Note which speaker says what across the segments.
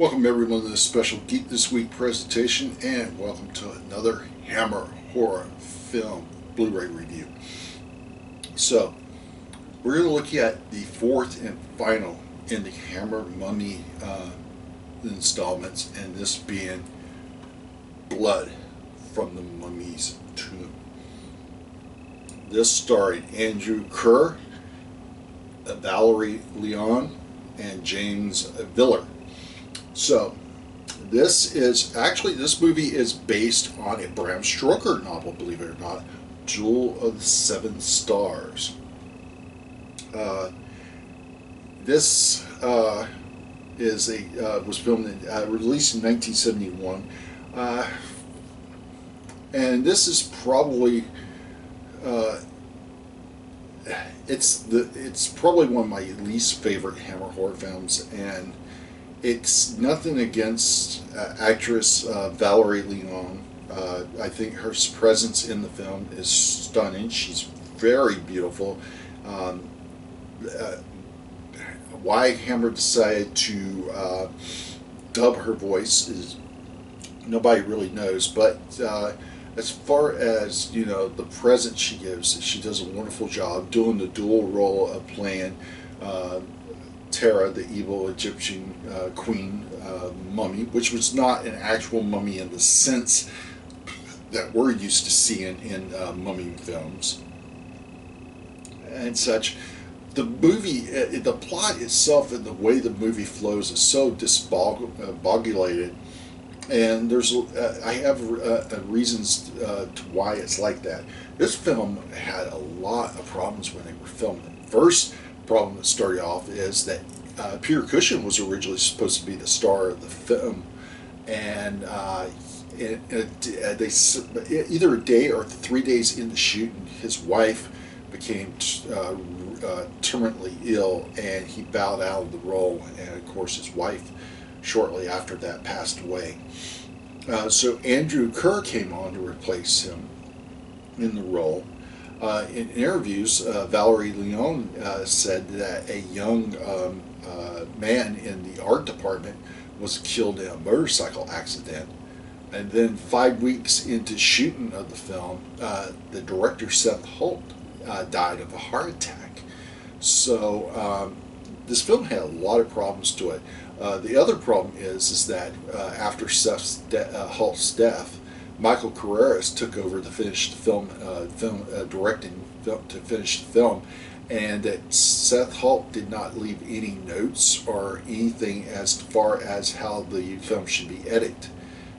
Speaker 1: Welcome everyone to this special Geek This Week presentation, and welcome to another Hammer Horror Film Blu-ray review. So, we're going to look at the fourth and final in the Hammer Mummy installments, and this being Blood from the Mummy's Tomb. This starred Andrew Kerr, Valerie Leon, and James Viller. So, this movie is based on a Bram Stoker novel, believe it or not, Jewel of the Seven Stars. This was filmed released in 1971, and this is probably it's probably one of my least favorite Hammer horror films, and it's nothing against actress Valerie Leon. I think her presence in the film is stunning. She's very beautiful. Why Hammer decided to dub her voice is nobody really knows, but as far as the presence she gives, she does a wonderful job doing the dual role of playing Terra, the evil Egyptian queen mummy, which was not an actual mummy in the sense that we're used to seeing in mummy films and such. The movie, the plot itself and the way the movie flows is so disbogulated, and I have reasons to why it's like that. This film had a lot of problems when they were filming. First problem that started off is that Peter Cushing was originally supposed to be the star of the film, and either a day or 3 days into shooting, his wife became terminally ill, and he bowed out of the role, and of course his wife shortly after that passed away. So Andrew Kerr came on to replace him in the role. In interviews, Valerie Leon said that a young man in the art department was killed in a motorcycle accident. And then 5 weeks into shooting of the film, the director Seth Holt died of a heart attack. So this film had a lot of problems to it. The other problem is that after Seth Holt's death, Michael Carreras took over to finish the film, directing to finish the film, and that Seth Holt did not leave any notes or anything as far as how the film should be edited.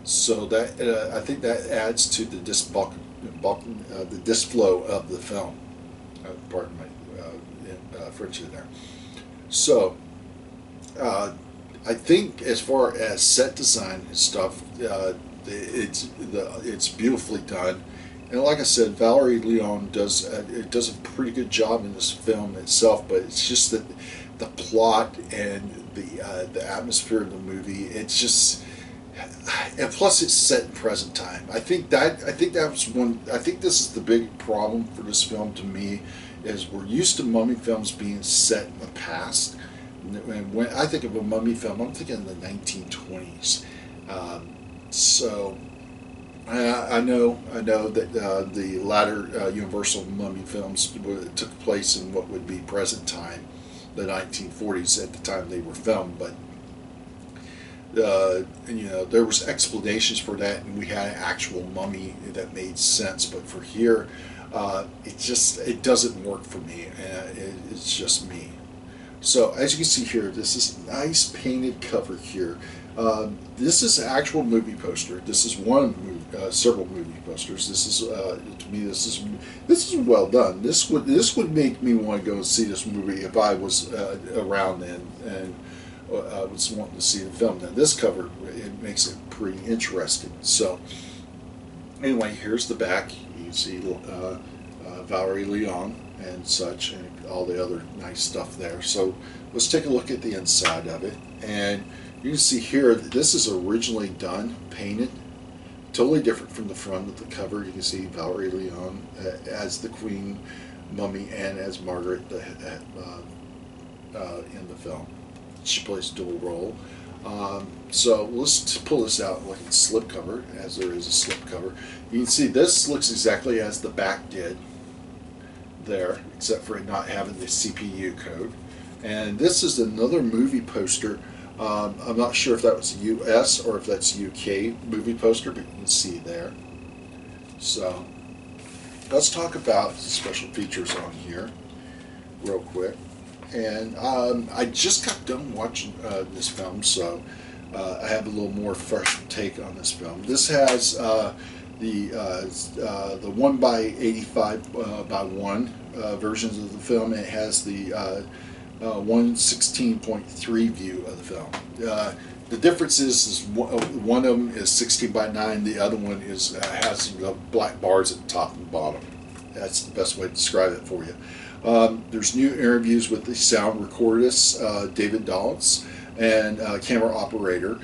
Speaker 1: So that I think that adds to the disflow of the film. Pardon my French in there. So I think as far as set design and stuff, it's beautifully done, and like I said, Valerie Leon does a pretty good job in this film itself. But it's just that the plot and the atmosphere of the movie, it's just, and plus it's set in present time. I think this is the big problem for this film to me, is we're used to mummy films being set in the past. And when I think of a mummy film, I'm thinking in the 1920s. So I know that the latter Universal mummy films took place in what would be present time, the 1940s at the time they were filmed. But there was explanations for that, and we had an actual mummy that made sense. But for here, it doesn't work for me. It's just me. So as you can see here, this is a nice painted cover here. This is an actual movie poster. This is one of several movie posters. This is to me, this is well done. This would make me want to go and see this movie if I was around then and was wanting to see the film. Now this cover, it makes it pretty interesting. So anyway, here's the back. You can see Valerie Leon and such, and all the other nice stuff there. So let's take a look at the inside of it, and you can see here that this is originally done, painted, totally different from the front of the cover. You can see Valerie Leon as the Queen Mummy and as Margaret in the film. She plays a dual role. So let's pull this out, look at the slipcover, as there is a slipcover. You can see this looks exactly as the back did there, except for it not having the CPU code. And this is another movie poster. I'm not sure if that was US or if that's UK movie poster, but you can see there. So let's talk about the special features on here real quick. And I just got done watching this film, so I have a little more fresh take on this film. This has the 1 by 85 by 1 versions of the film. It has the 116.3 view of the film. The difference is one of them is 16 by 9. The other one is has black bars at the top and bottom. That's the best way to describe it for you. There's new interviews with the sound recordist, David Dawes, and camera operator.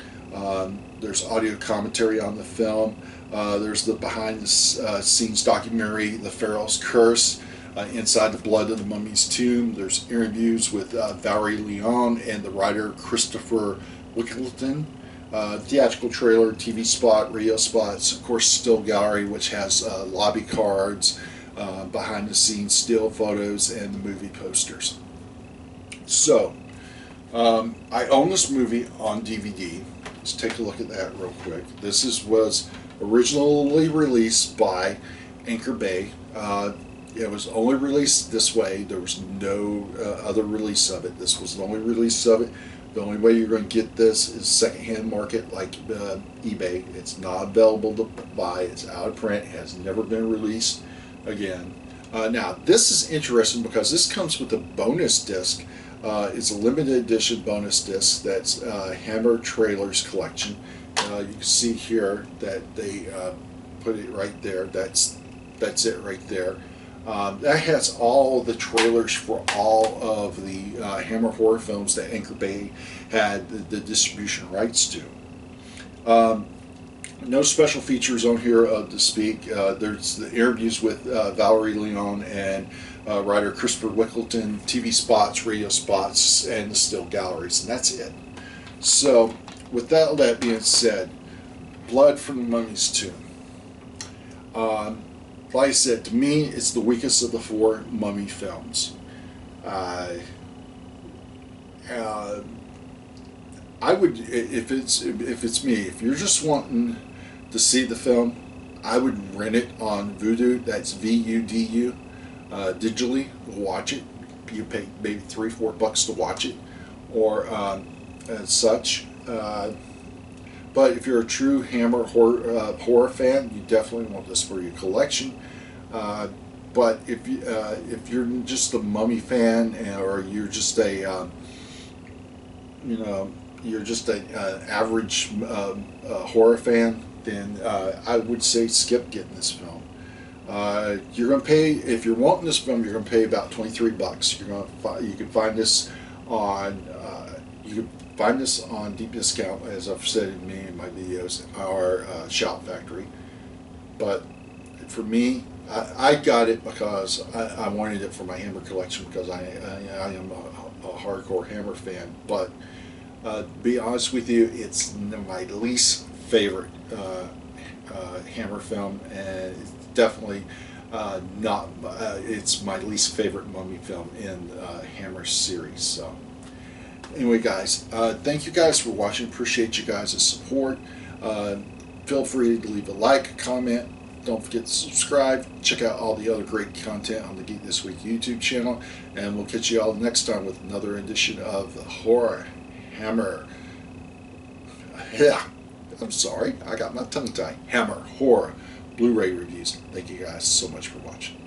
Speaker 1: There's audio commentary on the film. There's the behind the scenes documentary, The Pharaoh's Curse, Inside the Blood of the Mummy's Tomb. There's interviews with Valerie Leon and the writer Christopher Wickleton. Theatrical trailer, TV spot, radio spots, of course still gallery, which has lobby cards, behind the scenes still photos, and the movie posters. So I own this movie on DVD. Let's take a look at that real quick. This was originally released by Anchor Bay. It was only released this way. There was no other release of it. This was the only release of it. The only way you're going to get this is secondhand market like eBay. It's not available to buy. It's out of print. It has never been released again. Now, this is interesting because this comes with a bonus disc. It's a limited edition bonus disc that's Hammer Trailers Collection. You can see here that they put it right there. That's it right there. That has all the trailers for all of the Hammer horror films that Anchor Bay had the distribution rights to. No special features on here to speak. There's the interviews with Valerie Leon and writer Christopher Wickleton, TV spots, radio spots, and the still galleries, and that's it. So, with that being said, Blood from the Mummy's Tomb. Like I said, to me, it's the weakest of the 4 Mummy films. I would, if it's me, if you're just wanting to see the film, I would rent it on Vudu. That's VUDU, digitally. Watch it. You pay maybe $3-4 to watch it, or as such. But if you're a true Hammer horror fan, you definitely want this for your collection. But if you're just a Mummy fan, or you're just a you're just an average horror fan, then I would say skip getting this film. You're going to pay, if you're wanting this film, you're going to pay about $23. You can find this on deep discount, as I've said in many of my videos, our Shout Factory. But for me, I got it because I wanted it for my Hammer collection, because I am a hardcore Hammer fan. But to be honest with you, it's my least favorite Hammer film, and it's definitely not. It's my least favorite Mummy film in the Hammer series. So. Anyway, guys, thank you guys for watching. Appreciate you guys' support. Feel free to leave a like, a comment. Don't forget to subscribe. Check out all the other great content on the Geek This Week YouTube channel. And we'll catch you all next time with another edition of the Horror Hammer. Yeah, I'm sorry. I got my tongue tied. Hammer Horror Blu-ray reviews. Thank you guys so much for watching.